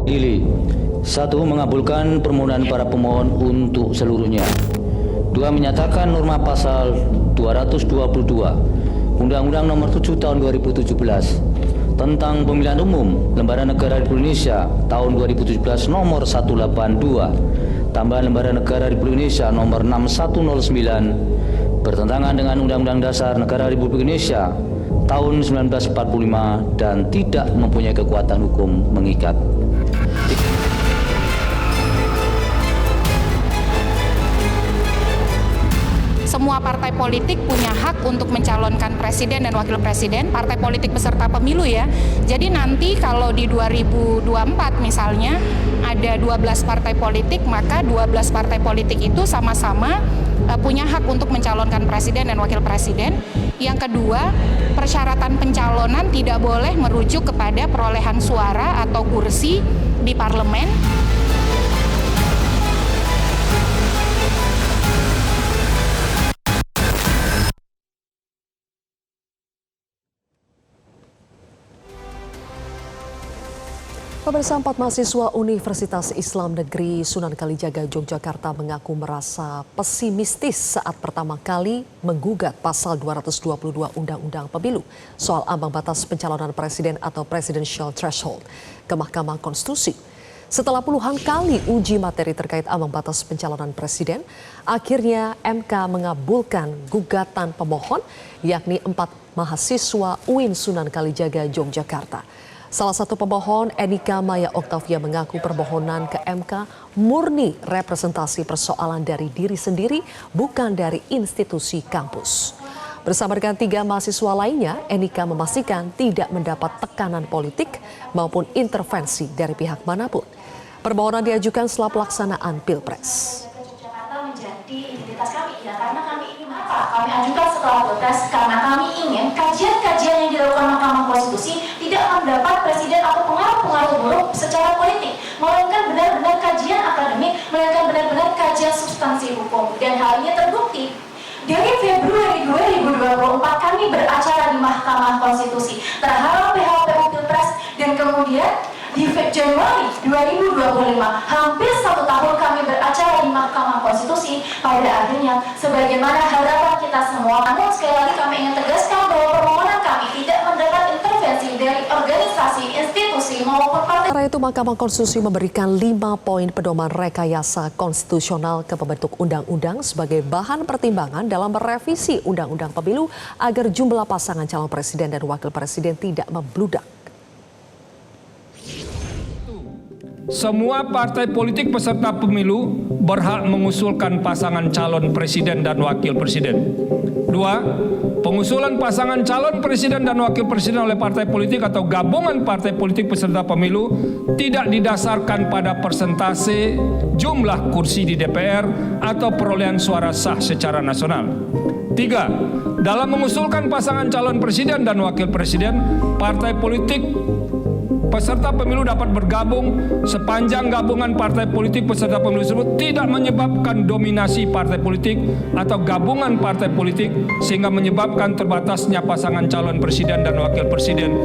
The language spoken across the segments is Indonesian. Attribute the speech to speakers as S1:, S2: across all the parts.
S1: mengadili. 1. Mengabulkan permohonan para pemohon untuk seluruhnya. 2. Menyatakan norma pasal 222 Undang-Undang Nomor 7 Tahun 2017 tentang Pemilihan Umum Lembaga Negara Republik Indonesia tahun 2017 Nomor 182 tambahan Lembaga Negara Republik Indonesia Nomor 6109 bertentangan dengan Undang-Undang Dasar Negara Republik Indonesia tahun 1945 dan tidak mempunyai kekuatan hukum mengikat.
S2: Semua partai politik punya hak untuk mencalonkan presiden dan wakil presiden, partai politik peserta pemilu ya. Jadi nanti kalau di 2024 misalnya ada 12 partai politik, maka 12 partai politik itu sama-sama punya hak untuk mencalonkan presiden dan wakil presiden. Yang kedua, persyaratan pencalonan tidak boleh merujuk kepada perolehan suara atau kursi di parlemen.
S3: Pemirsa, 4 mahasiswa Universitas Islam Negeri Sunan Kalijaga, Yogyakarta mengaku merasa pesimistis saat pertama kali menggugat pasal 222 Undang-Undang Pemilu soal ambang batas pencalonan presiden atau presidential threshold ke Mahkamah Konstitusi. Setelah puluhan kali uji materi terkait ambang batas pencalonan presiden, akhirnya MK mengabulkan gugatan pemohon, yakni 4 mahasiswa UIN Sunan Kalijaga, Yogyakarta. Salah satu pemohon, Enika Maya Oktavia, mengaku permohonan ke MK murni representasi persoalan dari diri sendiri, bukan dari institusi kampus. Bersama dengan 3 mahasiswa lainnya, Enika memastikan tidak mendapat tekanan politik maupun intervensi dari pihak manapun. Permohonan diajukan setelah pelaksanaan Pilpres.
S4: Kami ajukan setelah Pilpres karena kami ingin kajian-kajian yang dilakukan Mahkamah Konstitusi tidak mendapat presiden atau pengaruh-pengaruh buruk secara politik, melainkan benar-benar kajian akademik, melainkan benar-benar kajian substansi hukum. Dan hal ini terbukti. Dari Februari 2024 kami beracara di Mahkamah Konstitusi terhadap PHPU Pilpres, dan kemudian di Januari 2025, hampir 1 tahun kami beracara di Mahkamah Konstitusi. Pada akhirnya, sebagaimana harapan kita semua, namun sekali lagi kami ingin tegaskan bahwa permohonan kami tidak mendapat intervensi dari organisasi, institusi maupun partai.
S3: Sementara itu, Mahkamah Konstitusi memberikan 5 poin pedoman rekayasa konstitusional ke pembentuk undang-undang sebagai bahan pertimbangan dalam merevisi Undang-Undang Pemilu agar jumlah pasangan calon presiden dan wakil presiden tidak membludak.
S5: Semua partai politik peserta pemilu berhak mengusulkan pasangan calon presiden dan wakil presiden. 2. Pengusulan pasangan calon presiden dan wakil presiden oleh partai politik atau gabungan partai politik peserta pemilu tidak didasarkan pada persentase jumlah kursi di DPR atau perolehan suara sah secara nasional. 3. Dalam mengusulkan pasangan calon presiden dan wakil presiden, partai politik peserta pemilu dapat bergabung sepanjang gabungan partai politik peserta pemilu tersebut tidak menyebabkan dominasi partai politik atau gabungan partai politik sehingga menyebabkan terbatasnya pasangan calon presiden dan wakil presiden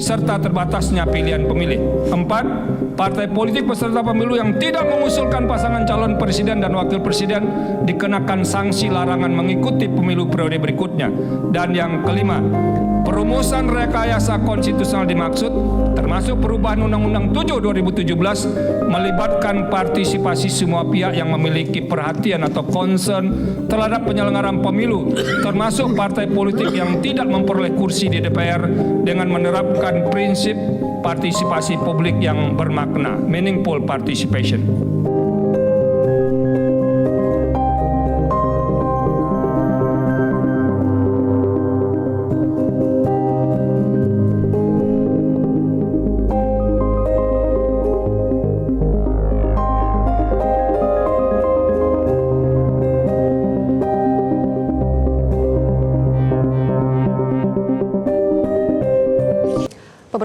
S5: serta terbatasnya pilihan pemilih. 4. Partai politik peserta pemilu yang tidak mengusulkan pasangan calon presiden dan wakil presiden dikenakan sanksi larangan mengikuti pemilu periode berikutnya. Dan yang kelima, perumusan rekayasa konstitusional dimaksud termasuk perubahan Undang-Undang 7 2017 melibatkan partisipasi semua pihak yang memiliki perhatian atau concern terhadap penyelenggaraan pemilu, termasuk partai politik yang tidak memperoleh kursi di DPR dengan menerapkan prinsip partisipasi publik yang bermakna, meaningful participation.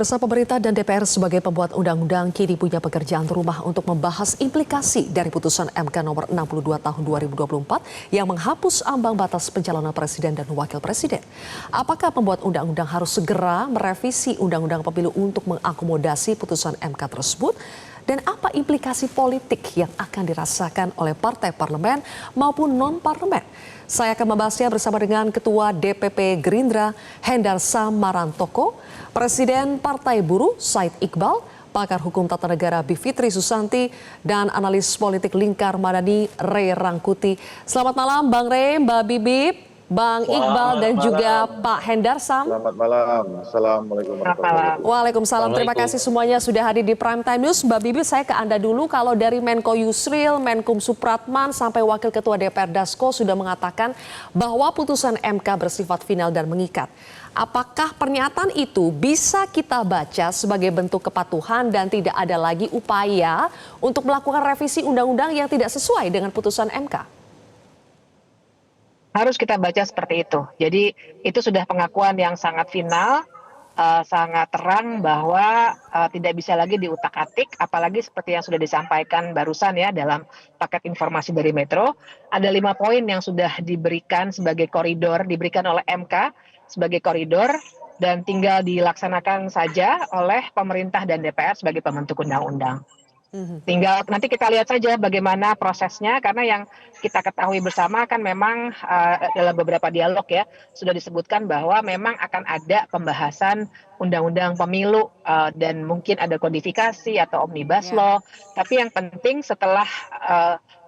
S3: Pemirsa, pemerintah dan DPR sebagai pembuat undang-undang kini punya pekerjaan rumah untuk membahas implikasi dari putusan MK nomor 62 tahun 2024 yang menghapus ambang batas pencalonan presiden dan wakil presiden. Apakah pembuat undang-undang harus segera merevisi undang-undang pemilu untuk mengakomodasi putusan MK tersebut? Dan apa implikasi politik yang akan dirasakan oleh partai parlemen maupun non-parlemen? Saya akan membahasnya bersama dengan Ketua DPP Gerindra Hendar Samarantoko, Presiden Partai Buruh Said Iqbal, pakar hukum tata negara Bivitri Susanti, dan analis politik Lingkar Madani Ray Rangkuti. Selamat malam Bang Ray, Mbak Bibip, Bang Iqbal, dan juga Pak Hendar Sam.
S6: Selamat malam. Assalamualaikum warahmatullahi wabarakatuh.
S3: Waalaikumsalam. Terima kasih semuanya sudah hadir di Prime Time News. Mbak Bibip, saya ke Anda dulu. Kalau dari Menko Yusril, Menkum Supratman, sampai Wakil Ketua DPR Dasko sudah mengatakan bahwa putusan MK bersifat final dan mengikat. Apakah pernyataan itu bisa kita baca sebagai bentuk kepatuhan dan tidak ada lagi upaya untuk melakukan revisi undang-undang yang tidak sesuai dengan putusan MK?
S7: Harus kita baca seperti itu. Jadi itu sudah pengakuan yang sangat final, sangat terang bahwa tidak bisa lagi diutak-atik, apalagi seperti yang sudah disampaikan barusan ya dalam paket informasi dari Metro. Ada 5 poin yang sudah diberikan sebagai koridor, diberikan oleh MK sebagai koridor, dan tinggal dilaksanakan saja oleh pemerintah dan DPR sebagai pembentuk undang-undang. Tinggal nanti kita lihat saja bagaimana prosesnya, karena yang kita ketahui bersama kan memang dalam beberapa dialog ya sudah disebutkan bahwa memang akan ada pembahasan undang-undang pemilu dan mungkin ada kodifikasi atau omnibus law. Tapi yang penting setelah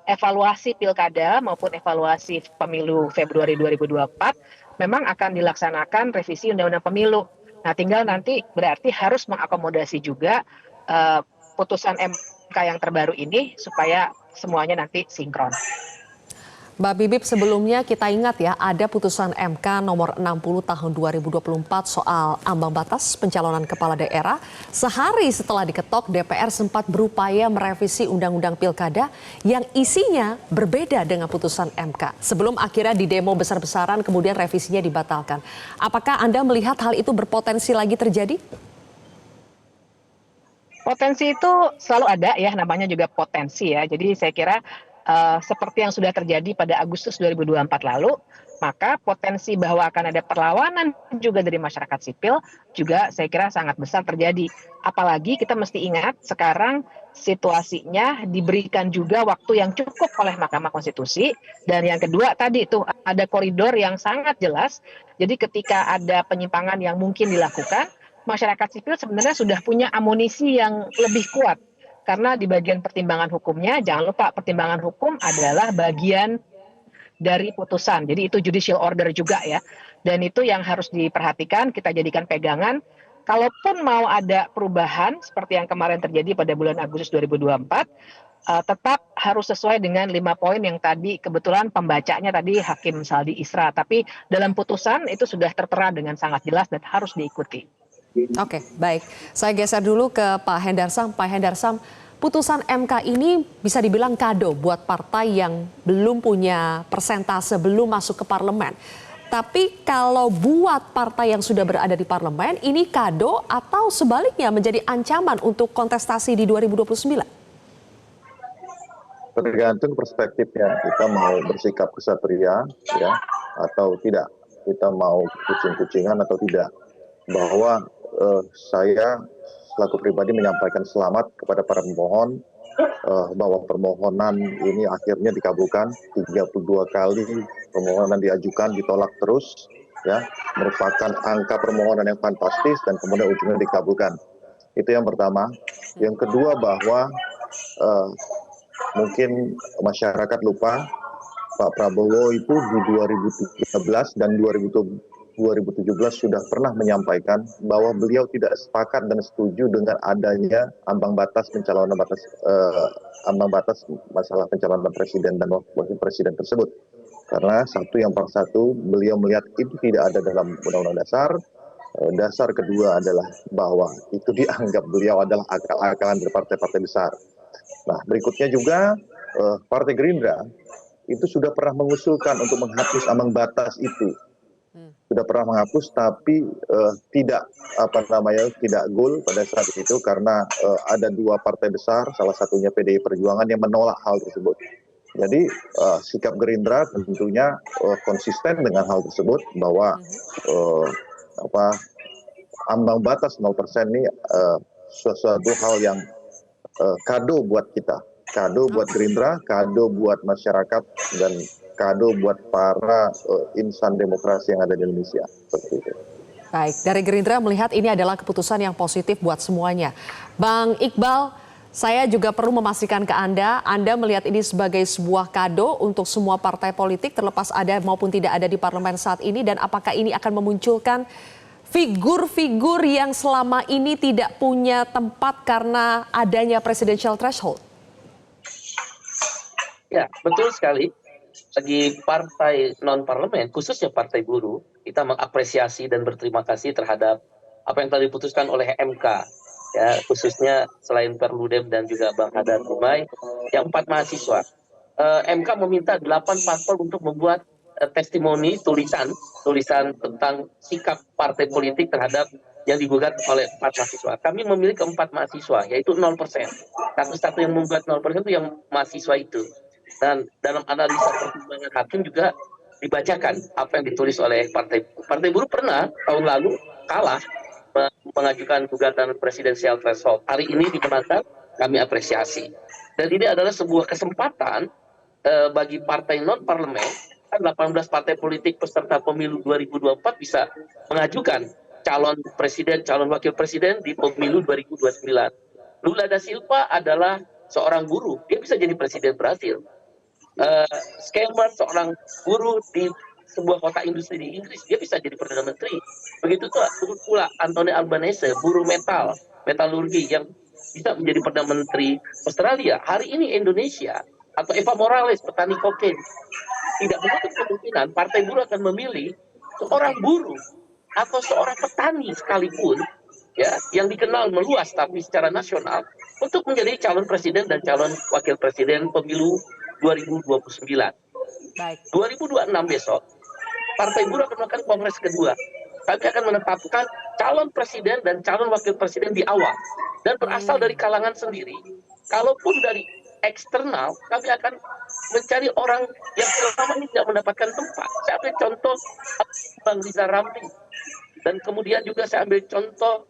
S7: evaluasi pilkada maupun evaluasi pemilu Februari 2024 memang akan dilaksanakan revisi undang-undang pemilu. Nah, tinggal nanti berarti harus mengakomodasi juga putusan MK yang terbaru ini supaya semuanya nanti sinkron.
S3: Mbak Bibip, sebelumnya kita ingat ya ada putusan MK nomor 60 tahun 2024 soal ambang batas pencalonan kepala daerah. Sehari setelah diketok, DPR sempat berupaya merevisi undang-undang pilkada yang isinya berbeda dengan putusan MK. Sebelum akhirnya di demo besar-besaran kemudian revisinya dibatalkan. Apakah Anda melihat hal itu berpotensi lagi terjadi?
S7: Potensi itu selalu ada ya, namanya juga potensi ya. Jadi saya kira seperti yang sudah terjadi pada Agustus 2024 lalu, maka potensi bahwa akan ada perlawanan juga dari masyarakat sipil juga saya kira sangat besar terjadi. Apalagi kita mesti ingat sekarang situasinya diberikan juga waktu yang cukup oleh Mahkamah Konstitusi. Dan yang kedua tadi itu ada koridor yang sangat jelas. Jadi ketika ada penyimpangan yang mungkin dilakukan, masyarakat sipil sebenarnya sudah punya amunisi yang lebih kuat. Karena di bagian pertimbangan hukumnya, jangan lupa pertimbangan hukum adalah bagian dari putusan. Jadi itu judicial order juga ya. Dan itu yang harus diperhatikan, kita jadikan pegangan. Kalaupun mau ada perubahan seperti yang kemarin terjadi pada bulan Agustus 2024, tetap harus sesuai dengan 5 poin yang tadi kebetulan pembacanya tadi Hakim Saldi Isra. Tapi dalam putusan itu sudah tertera dengan sangat jelas dan harus diikuti.
S3: Oke, baik. Saya geser dulu ke Pak Hendar Sam. Pak Hendar Sam, putusan MK ini bisa dibilang kado buat partai yang belum punya persentase, belum masuk ke parlemen. Tapi kalau buat partai yang sudah berada di parlemen, ini kado atau sebaliknya menjadi ancaman untuk kontestasi di 2029?
S6: Tergantung perspektifnya, kita mau bersikap kesatria ya atau tidak, kita mau kucing-kucingan atau tidak. Bahwa saya selaku pribadi menyampaikan selamat kepada para pemohon bahwa permohonan ini akhirnya dikabulkan. 32 kali permohonan diajukan ditolak terus ya, merupakan angka permohonan yang fantastis dan kemudian ujungnya dikabulkan. Itu yang pertama. Yang kedua bahwa mungkin masyarakat lupa Pak Prabowo itu di 2013 dan 2017 sudah pernah menyampaikan bahwa beliau tidak sepakat dan setuju dengan adanya ambang batas pencalonan masalah pencalonan presiden dan wakil presiden tersebut. Karena satu beliau melihat itu tidak ada dalam undang-undang dasar. Dasar kedua adalah bahwa itu dianggap beliau adalah akal-akalan dari partai-partai besar. Nah, berikutnya juga Partai Gerindra itu sudah pernah mengusulkan untuk menghapus ambang batas itu. sudah pernah menghapus, tapi tidak goal pada saat itu karena ada dua partai besar, salah satunya PDI Perjuangan yang menolak hal tersebut. Jadi sikap Gerindra tentunya konsisten dengan hal tersebut bahwa ambang batas 0% ini sesuatu hal yang kado buat kita, kado buat Gerindra, kado buat masyarakat, dan kado buat para insan demokrasi yang ada di Indonesia. Seperti itu.
S3: Baik, dari Gerindra melihat ini adalah keputusan yang positif buat semuanya. Bang Iqbal, saya juga perlu memastikan ke Anda melihat ini sebagai sebuah kado untuk semua partai politik terlepas ada maupun tidak ada di parlemen saat ini, dan apakah ini akan memunculkan figur-figur yang selama ini tidak punya tempat karena adanya presidential threshold?
S8: Ya, betul sekali. Bagi partai non-parlemen, khususnya partai buruh, kita mengapresiasi dan berterima kasih terhadap apa yang telah diputuskan oleh MK. Ya, khususnya selain Perludem dan juga Bang Hadar Rumai, yang 4 mahasiswa. MK meminta 8 parpol untuk membuat testimoni, tulisan tentang sikap partai politik terhadap yang digugat oleh 4 mahasiswa. Kami memilih 4 mahasiswa, yaitu 0%. Satu-satu yang membuat 0% itu yang mahasiswa itu. Dan dalam analisa pertimbangan hakim juga dibacakan apa yang ditulis oleh partai buruh. Pernah tahun lalu kalah mengajukan gugatan presidensial threshold. Hari ini dimenangkan, kami apresiasi. Dan ini adalah sebuah kesempatan bagi partai non-parlemen, 18 partai politik peserta pemilu 2024 bisa mengajukan calon presiden, calon wakil presiden di pemilu 2029. Lula da Silva adalah seorang buruh, dia bisa jadi presiden Brasil. Scammer, seorang buruh di sebuah kota industri di Inggris, dia bisa jadi Perdana Menteri. Begitu pula Anthony Albanese, buruh metalurgi yang bisa menjadi Perdana Menteri Australia. Hari ini Indonesia, atau Eva Morales, petani kokain, tidak menutup kemungkinan partai buruh akan memilih seorang buruh atau seorang petani sekalipun, ya, yang dikenal meluas tapi secara nasional, untuk menjadi calon presiden dan calon wakil presiden pemilu 2029.
S3: Baik.
S8: 2026 besok, Partai Buruh akan melakukan kongres kedua. Kami akan menetapkan calon presiden dan calon wakil presiden di awal. Dan berasal dari kalangan sendiri. Kalaupun dari eksternal, kami akan mencari orang yang selama ini tidak mendapatkan tempat. Saya ambil contoh Bang Riza Ramli. Dan kemudian juga saya ambil contoh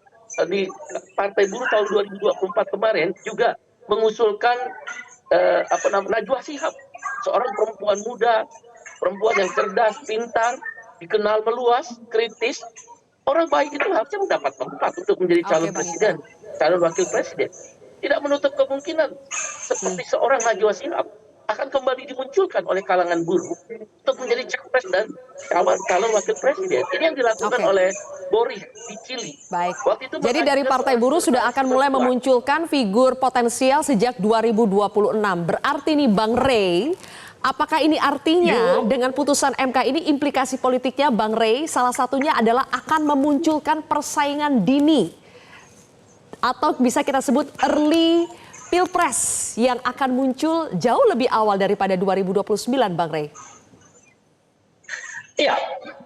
S8: di Partai Buruh tahun 2024 kemarin juga mengusulkan Najwa Shihab, seorang perempuan muda, perempuan yang cerdas, pintar, dikenal meluas, kritis. Orang baik itu harusnya mendapat tempat untuk menjadi calon presiden, calon wakil presiden. Tidak menutup kemungkinan seperti seorang Najwa Shihab akan kembali dimunculkan oleh kalangan buruh untuk menjadi capres dan calon wakil presiden. Ini yang dilakukan oleh Boris di Chili.
S3: Baik.
S8: Waktu itu
S3: jadi dari Partai Buruh sudah akan mulai memunculkan figur potensial sejak 2026. Berarti nih Bang Rey, apakah ini artinya dengan putusan MK ini implikasi politiknya Bang Rey salah satunya adalah akan memunculkan persaingan dini atau bisa kita sebut early Pilpres yang akan muncul jauh lebih awal daripada 2029, Bang Rey?
S9: Iya,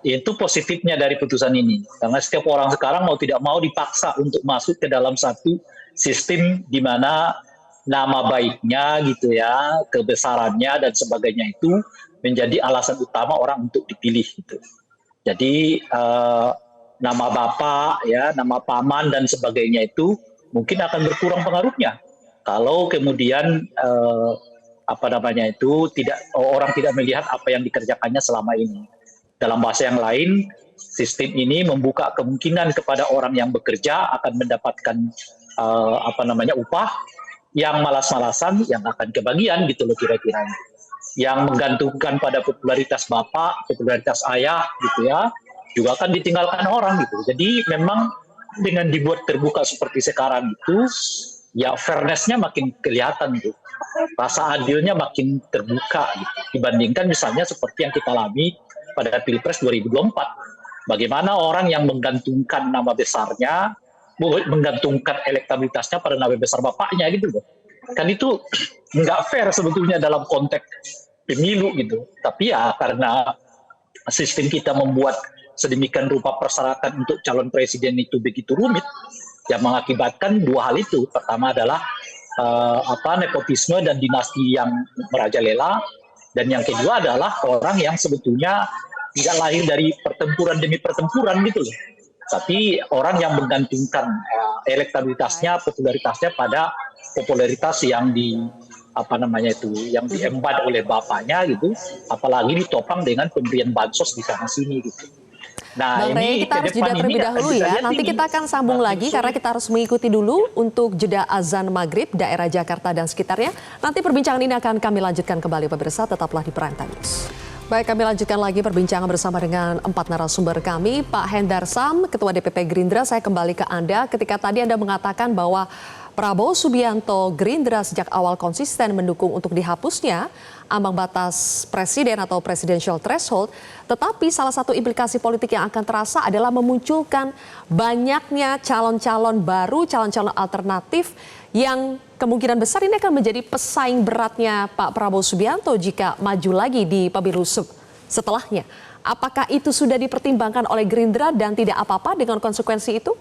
S9: itu positifnya dari putusan ini. Karena setiap orang sekarang mau tidak mau dipaksa untuk masuk ke dalam satu sistem di mana nama baiknya gitu ya, kebesarannya dan sebagainya itu menjadi alasan utama orang untuk dipilih gitu. Jadi nama bapak ya, nama paman dan sebagainya itu mungkin akan berkurang pengaruhnya. Kalau kemudian orang tidak melihat apa yang dikerjakannya selama ini. Dalam bahasa yang lain, sistem ini membuka kemungkinan kepada orang yang bekerja akan mendapatkan upah yang malas-malasan yang akan kebagian gitu loh kira-kira. Yang menggantungkan pada popularitas bapak, popularitas ayah gitu ya, juga akan ditinggalkan orang gitu. Jadi memang dengan dibuat terbuka seperti sekarang itu, ya fairness-nya makin kelihatan gitu. Rasa adilnya makin terbuka gitu. Dibandingkan misalnya seperti yang kita alami pada Pilpres 2024. Bagaimana orang yang menggantungkan nama besarnya, menggantungkan elektabilitasnya pada nama besar bapaknya gitu loh. Kan itu nggak fair sebetulnya dalam konteks pemilu gitu. Tapi ya karena sistem kita membuat sedemikian rupa persyaratan untuk calon presiden itu begitu rumit, yang mengakibatkan dua hal itu. Pertama adalah nepotisme dan dinasti yang merajalela, dan yang kedua adalah orang yang sebetulnya tidak lahir dari pertempuran demi pertempuran gitu loh, tapi orang yang menggantungkan elektabilitasnya, popularitasnya pada popularitas yang yang diembat oleh bapaknya gitu, apalagi ditopang dengan pemberian bansos di sana sini gitu. Nah,
S3: Bang Rey, kita harus jeda terlebih dahulu ya. Nanti kita akan sambung lagi karena kita harus mengikuti dulu untuk jeda azan maghrib daerah Jakarta dan sekitarnya. Nanti perbincangan ini akan kami lanjutkan kembali pemirsa, tetaplah di Prime Time News. Baik, kami lanjutkan lagi perbincangan bersama dengan 4 narasumber kami. Pak Hendar Sam, Ketua DPP Gerindra, saya kembali ke Anda. Ketika tadi Anda mengatakan bahwa Prabowo Subianto Gerindra sejak awal konsisten mendukung untuk dihapusnya ambang batas presiden atau presidential threshold, tetapi salah satu implikasi politik yang akan terasa adalah memunculkan banyaknya calon-calon baru, calon-calon alternatif yang kemungkinan besar ini akan menjadi pesaing beratnya Pak Prabowo Subianto jika maju lagi di pemilu setelahnya. Apakah itu sudah dipertimbangkan oleh Gerindra dan tidak apa-apa dengan konsekuensi itu?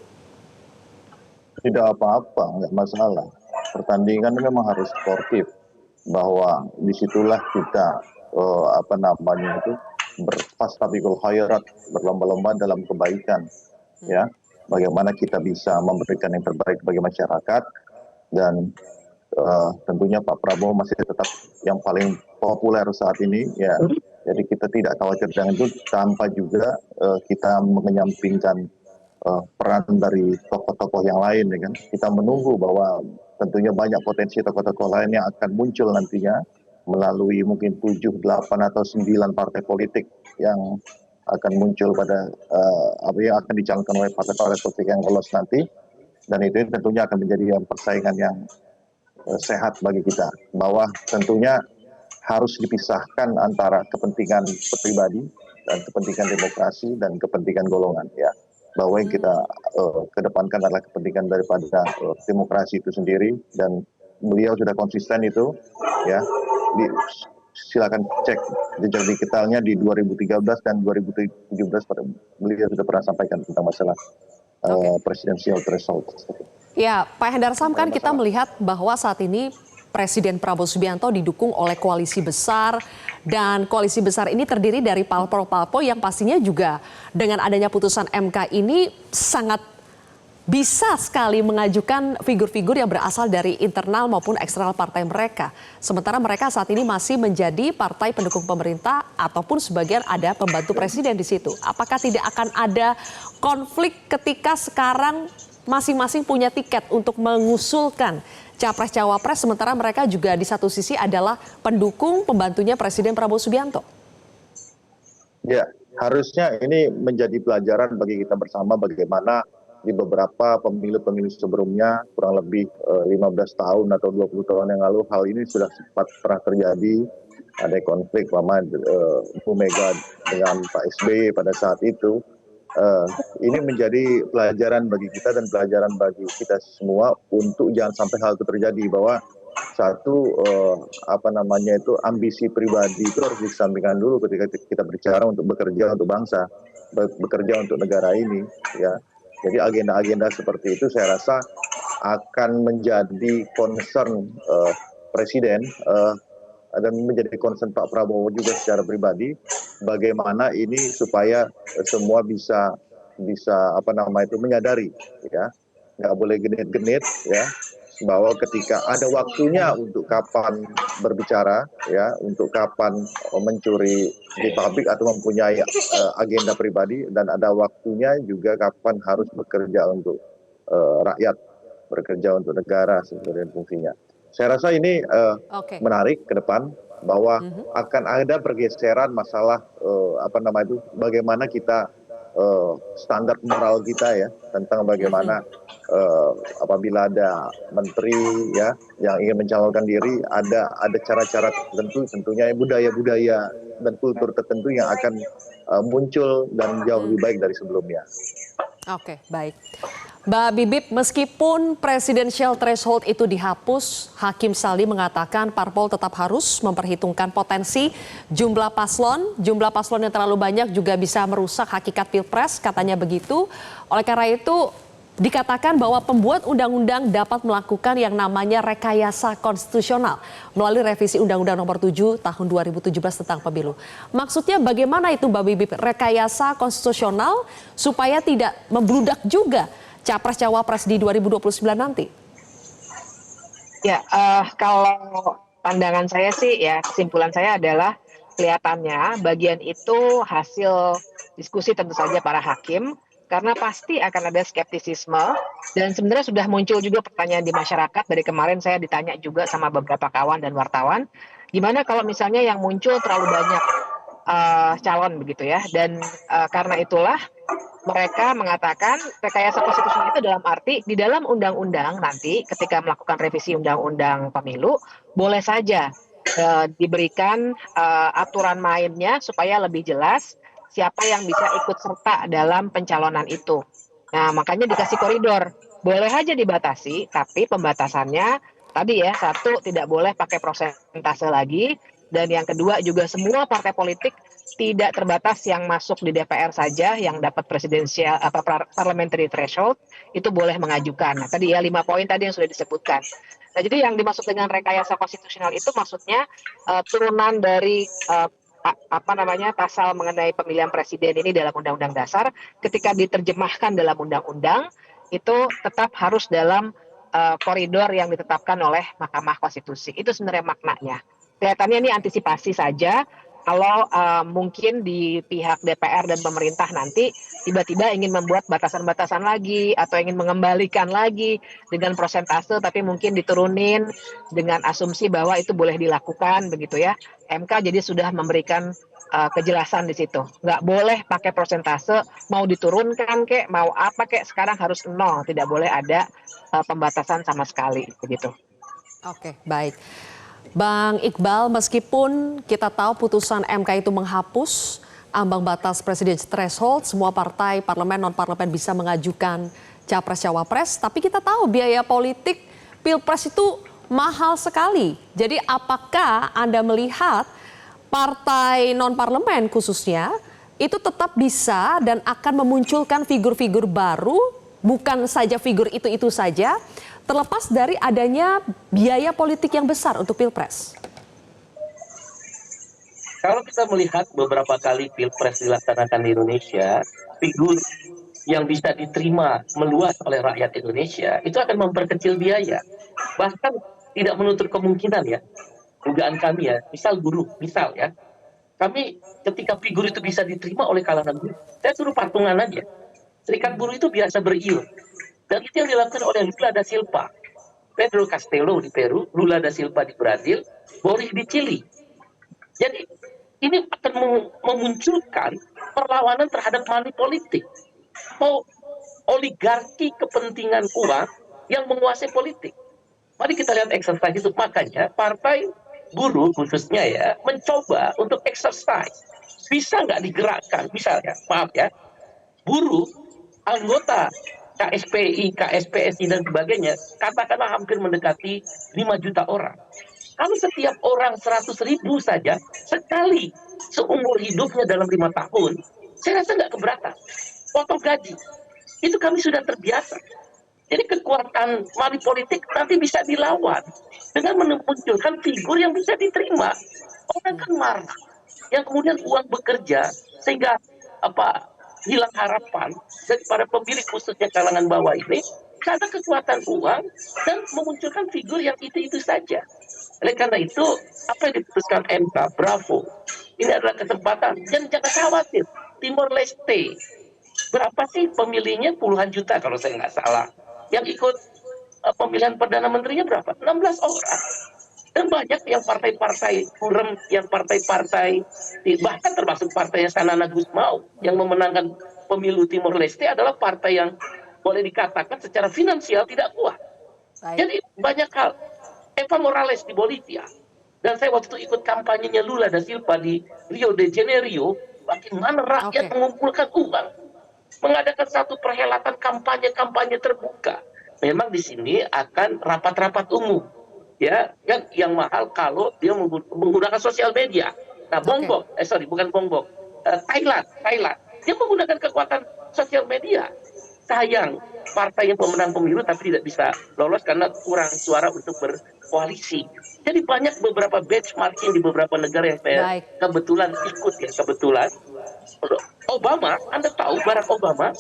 S6: Tidak apa-apa, nggak masalah. Pertandingan memang harus sportif, bahwa disitulah kita berfastabiqul khairat, berlomba-lomba dalam kebaikan, ya. Bagaimana kita bisa memberikan yang terbaik bagi masyarakat, dan tentunya Pak Prabowo masih tetap yang paling populer saat ini, ya. Jadi kita tidak khawatir dengan itu, tanpa juga kita menyampingkan peran dari tokoh-tokoh yang lain, ya kan? Kita menunggu bahwa tentunya banyak potensi tokoh-tokoh lain yang akan muncul nantinya melalui mungkin 7, 8 atau 9 partai politik yang akan muncul pada yang akan dicalonkan oleh partai-partai politik yang lolos nanti, dan itu tentunya akan menjadi persaingan yang sehat bagi kita, bahwa tentunya harus dipisahkan antara kepentingan pribadi dan kepentingan demokrasi dan kepentingan golongan, ya. Bahwa yang kita kedepankan adalah kepentingan daripada demokrasi itu sendiri, dan beliau sudah konsisten itu, ya. Silakan cek jejak digitalnya di 2013 dan 2017 beliau sudah pernah sampaikan tentang masalah presidensial threshold.
S3: Ya, Pak Hendar Sam, kan kita melihat bahwa saat ini Presiden Prabowo Subianto didukung oleh koalisi besar, dan koalisi besar ini terdiri dari parpol-parpol yang pastinya juga dengan adanya putusan MK ini sangat bisa sekali mengajukan figur-figur yang berasal dari internal maupun eksternal partai mereka. Sementara mereka saat ini masih menjadi partai pendukung pemerintah ataupun sebagian ada pembantu presiden di situ. Apakah tidak akan ada konflik ketika sekarang masing-masing punya tiket untuk mengusulkan capres-cawapres, sementara mereka juga di satu sisi adalah pendukung pembantunya Presiden Prabowo Subianto?
S6: Ya, harusnya ini menjadi pelajaran bagi kita bersama bagaimana di beberapa pemilu-pemilu sebelumnya, kurang lebih 15 tahun atau 20 tahun yang lalu, hal ini sudah sempat pernah terjadi. Ada konflik Bu Mega dengan Pak SBY pada saat itu. Ini menjadi pelajaran bagi kita dan pelajaran bagi kita semua untuk jangan sampai hal itu terjadi, bahwa satu ambisi pribadi itu harus disampingkan dulu ketika kita berbicara untuk bekerja untuk bangsa, bekerja untuk negara ini, ya. Jadi agenda-agenda seperti itu saya rasa akan menjadi concern presiden dan menjadi concern Pak Prabowo juga secara pribadi, bagaimana ini supaya semua bisa menyadari, ya, nggak boleh genit-genit, ya, bahwa ketika ada waktunya untuk kapan berbicara, ya, untuk kapan mencuri di publik atau mempunyai agenda pribadi, dan ada waktunya juga kapan harus bekerja untuk rakyat, bekerja untuk negara sesuai fungsinya. Saya rasa ini menarik ke depan, bahwa akan ada pergeseran masalah bagaimana kita standar moral kita, ya, tentang bagaimana apabila ada menteri, ya, yang ingin mencalonkan diri, ada cara-cara tertentu, tentunya budaya-budaya dan kultur tertentu yang akan muncul dan jauh lebih baik dari sebelumnya.
S3: Oke, baik. Mbak Bibip, meskipun presidensial threshold itu dihapus, Hakim Sali mengatakan parpol tetap harus memperhitungkan potensi jumlah paslon. Jumlah paslon yang terlalu banyak juga bisa merusak hakikat pilpres, katanya begitu. Oleh karena itu, dikatakan bahwa pembuat undang-undang dapat melakukan yang namanya rekayasa konstitusional melalui revisi Undang-Undang Nomor 7 Tahun 2017 tentang pemilu. Maksudnya bagaimana itu Mbak Bibip, rekayasa konstitusional supaya tidak membludak juga Capres-Cawapres di 2029 nanti?
S7: Ya, kalau pandangan saya sih ya, kesimpulan saya adalah kelihatannya bagian itu hasil diskusi tentu saja para hakim, karena pasti akan ada skeptisisme dan sebenarnya sudah muncul juga pertanyaan di masyarakat. Dari kemarin saya ditanya juga sama beberapa kawan dan wartawan, gimana kalau misalnya yang muncul terlalu banyak calon begitu ya, dan karena itulah mereka mengatakan rekayasa konstitusional itu dalam arti di dalam undang-undang nanti ketika melakukan revisi undang-undang pemilu boleh saja diberikan aturan mainnya supaya lebih jelas siapa yang bisa ikut serta dalam pencalonan itu. Nah, makanya dikasih koridor. Boleh aja dibatasi, tapi pembatasannya tadi ya, satu, tidak boleh pakai prosentase lagi, dan yang kedua juga semua partai politik tidak terbatas yang masuk di DPR saja yang dapat presidensial parliamentary threshold itu boleh mengajukan. Nah, tadi ya 5 poin tadi yang sudah disebutkan. Nah, jadi yang dimaksud dengan rekayasa konstitusional itu maksudnya turunan dari pasal mengenai pemilihan presiden ini dalam Undang-Undang Dasar ketika diterjemahkan dalam undang-undang itu tetap harus dalam koridor yang ditetapkan oleh Mahkamah Konstitusi. Itu sebenarnya maknanya. Kelihatannya ini antisipasi saja. Kalau mungkin di pihak DPR dan pemerintah nanti tiba-tiba ingin membuat batasan-batasan lagi atau ingin mengembalikan lagi dengan persentase tapi mungkin diturunin dengan asumsi bahwa itu boleh dilakukan begitu ya. MK jadi sudah memberikan kejelasan di situ. Nggak boleh pakai persentase, mau diturunkan kek, mau apa kek, sekarang harus 0. Tidak boleh ada pembatasan sama sekali begitu.
S3: Oke, baik. Bang Iqbal, meskipun kita tahu putusan MK itu menghapus ambang batas presidensial threshold, semua partai parlemen non-parlemen bisa mengajukan capres-cawapres, tapi kita tahu biaya politik pilpres itu mahal sekali. Jadi apakah Anda melihat partai non-parlemen khususnya itu tetap bisa dan akan memunculkan figur-figur baru, bukan saja figur itu saja, terlepas dari adanya biaya politik yang besar untuk pilpres?
S8: Kalau kita melihat beberapa kali pilpres dilaksanakan di Indonesia, figur yang bisa diterima meluas oleh rakyat Indonesia itu akan memperkecil biaya. Bahkan tidak menutup kemungkinan ya, dugaan kami ya, misal guru, misal ya, kami ketika figur itu bisa diterima oleh kalangan guru, saya suruh patungan aja. Serikat buruh itu biasa beriur. Dan itu yang dilakukan oleh Lula da Silva, Pedro Castillo di Peru, Lula da Silva di Brasil, Boric di Chili. Jadi ini akan memunculkan perlawanan terhadap money politik. Oligarki kepentingan uang yang menguasai politik. Mari kita lihat exercise itu. Makanya partai buruh khususnya ya mencoba untuk exercise. Bisa nggak digerakkan, misalnya, maaf ya, buruh, anggota KSPI, KSPSI dan sebagainya, katakanlah hampir mendekati 5 juta orang. Kalau setiap orang 100.000 saja sekali seumur hidupnya dalam 5 tahun, saya rasa nggak keberatan. Potong gaji, itu kami sudah terbiasa. Jadi kekuatan money politik nanti bisa dilawan dengan memunculkan figur yang bisa diterima. Orang kan marah, yang kemudian uang bekerja sehingga hilang harapan daripada pemilih khususnya kalangan bawah ini karena kekuatan uang dan memunculkan figur yang itu saja. Oleh karena itu, apa yang diputuskan MK, bravo. Ini adalah kesempatan. Dan jangan khawatir, Timor Leste, berapa sih pemilihnya? Puluhan juta kalau saya nggak salah. Yang ikut pemilihan Perdana Menterinya berapa? 16 orang. Dan banyak yang partai-partai kurem, yang partai-partai, bahkan termasuk partainya Sanana Gusmao, yang memenangkan pemilu Timor Leste adalah partai yang boleh dikatakan secara finansial tidak kuat. Jadi banyak hal. Eva Morales di Bolivia, dan saya waktu itu ikut kampanyenya Lula da Silva di Rio de Janeiro, bagaimana rakyat mengumpulkan uang. mengadakan satu perhelatan kampanye terbuka. Memang di sini akan rapat-rapat umum, ya, yang mahal kalau dia menggunakan sosial media. Nah, Thailand, dia menggunakan kekuatan sosial media. Sayang, partai yang pemenang pemilu tapi tidak bisa lolos karena kurang suara untuk berkoalisi. Jadi banyak beberapa benchmarking di beberapa negara yang saya kebetulan ikut ya, kebetulan. Obama, Anda tahu Barack Obama,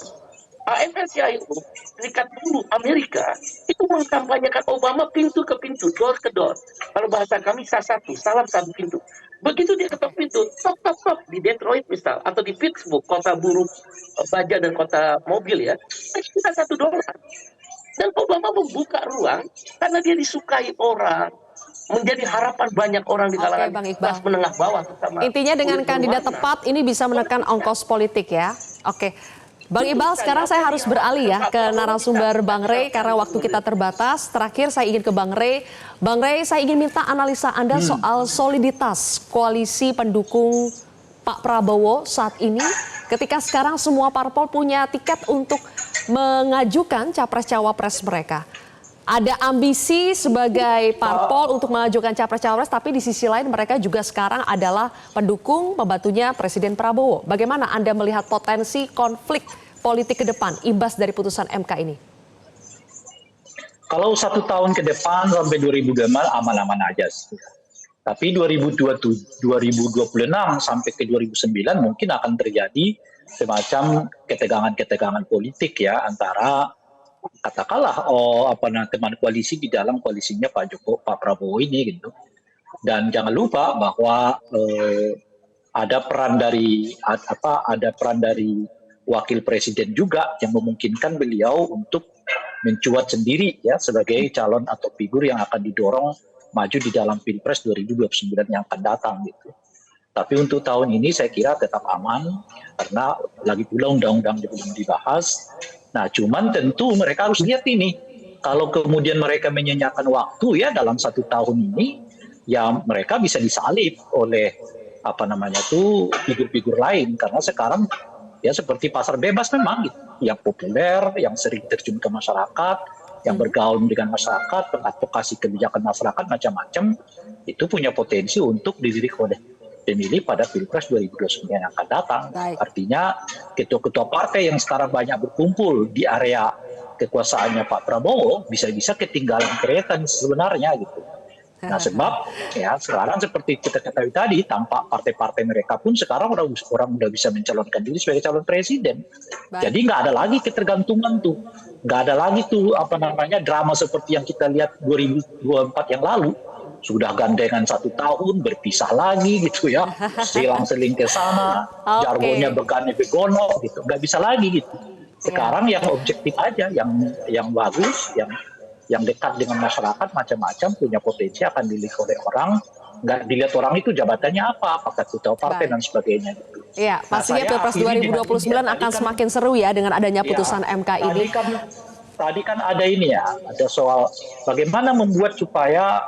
S8: AFL-CIO, Serikat Buruh Amerika, itu mengkampanyekan Obama pintu ke pintu, door ke door. Kalau bahasa kami satu, salam satu pintu. Begitu dia ketok pintu, top di Detroit misal, atau di Pittsburgh, kota buruh baja dan kota mobil ya, kita $1. Dan Obama membuka ruang karena dia disukai orang, menjadi harapan banyak orang di kalangan kelas menengah bawah.
S3: Intinya dengan kandidat tepat ini bisa menekan ongkos politik ya. Oke. Bang Iqbal, sekarang saya harus beralih ya ke narasumber Bang Rey karena waktu kita terbatas. Terakhir saya ingin ke Bang Rey. Bang Rey, saya ingin minta analisa Anda soal soliditas koalisi pendukung Pak Prabowo saat ini ketika sekarang semua parpol punya tiket untuk mengajukan capres-cawapres mereka. Ada ambisi sebagai parpol untuk mengajukan capres-cawapres, tapi di sisi lain mereka juga sekarang adalah pendukung pembantunya Presiden Prabowo. Bagaimana Anda melihat potensi konflik politik ke depan, imbas dari putusan MK ini?
S9: Kalau 1 tahun ke depan sampai 2025 aman-aman aja sih. Tapi 2026 sampai ke 2009 mungkin akan terjadi semacam ketegangan-ketegangan politik ya antara katakanlah teman koalisi di dalam koalisinya Pak Prabowo ini gitu. Dan jangan lupa bahwa ada peran dari wakil presiden juga yang memungkinkan beliau untuk mencuat sendiri ya sebagai calon atau figur yang akan didorong maju di dalam Pilpres 2029 yang akan datang gitu. Tapi untuk tahun ini saya kira tetap aman karena lagi pula undang-undang belum dibahas. Nah, cuman tentu mereka harus lihat ini. Kalau kemudian mereka menyanyikan waktu ya dalam 1 tahun ini, ya mereka bisa disalib oleh figur-figur lain. Karena sekarang ya seperti pasar bebas memang, gitu. Yang populer, yang sering terjun ke masyarakat, yang bergaul dengan masyarakat, mengadvokasi kebijakan masyarakat macam-macam, itu punya potensi untuk dilirik oleh pemilih pada Pilpres 2029 yang akan datang. Artinya ketua-ketua partai yang sekarang banyak berkumpul di area kekuasaannya Pak Prabowo bisa-bisa ketinggalan kereta sebenarnya gitu. Nah sebab ya sekarang seperti kita ketahui tadi tampak partai-partai mereka pun sekarang orang udah bisa mencalonkan diri sebagai calon presiden. Jadi nggak ada lagi ketergantungan tuh, nggak ada lagi tuh drama seperti yang kita lihat 2024 yang lalu. Sudah gandengan 1 tahun, berpisah lagi gitu ya, silang-seling ke sana, jargonnya begane-begono gitu, nggak bisa lagi gitu. Sekarang yang objektif aja, yang bagus, yang dekat dengan masyarakat macam-macam punya potensi akan dilihat oleh orang, nggak dilihat orang itu jabatannya apa, apakah ketua partai dan sebagainya gitu.
S3: Iya, pastinya Pilpres 2029 akan semakin seru ya dengan adanya putusan MK ini.
S9: Tadi kan ada ini ya, ada soal bagaimana membuat supaya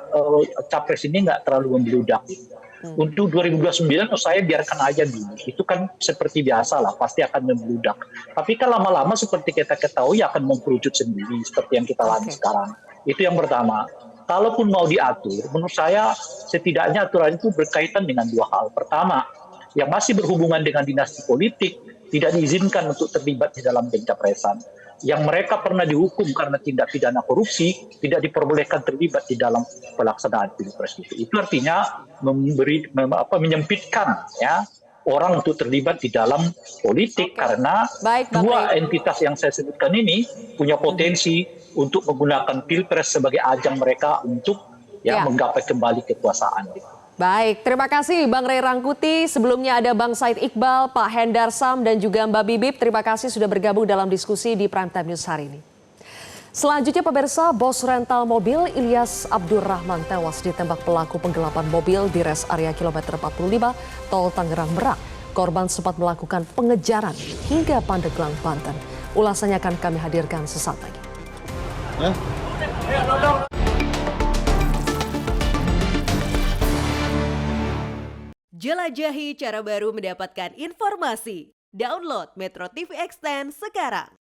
S9: capres ini nggak terlalu membludak. Untuk 2029 saya biarkan aja dulu, itu kan seperti biasa lah, pasti akan membludak. Tapi kan lama-lama seperti kita ketahui akan mengkerucut sendiri, seperti yang kita alami sekarang. Itu yang pertama. Kalaupun mau diatur, menurut saya setidaknya aturan itu berkaitan dengan 2 hal. Pertama, yang masih berhubungan dengan dinasti politik tidak diizinkan untuk terlibat di dalam pencapresan. Yang mereka pernah dihukum karena tindak pidana korupsi tidak diperbolehkan terlibat di dalam pelaksanaan Pilpres itu. Itu artinya menyempitkan ya orang untuk terlibat di dalam politik karena dua entitas yang saya sebutkan ini punya potensi untuk menggunakan Pilpres sebagai ajang mereka untuk menggapai kembali kekuasaan.
S3: Baik, terima kasih Bang Rey Rangkuti. Sebelumnya ada Bang Said Iqbal, Pak Hendar Sam, dan juga Mbak Bibip. Terima kasih sudah bergabung dalam diskusi di Prime Time News hari ini. Selanjutnya pemirsa, bos rental mobil Ilyas Abdurrahman tewas ditembak pelaku penggelapan mobil di res area kilometer 45 Tol Tangerang Merak. Korban sempat melakukan pengejaran hingga Pandeglang, Banten. Ulasannya akan kami hadirkan sesaat lagi.
S10: Jelajahi cara baru mendapatkan informasi. Download Metro TV Extend sekarang.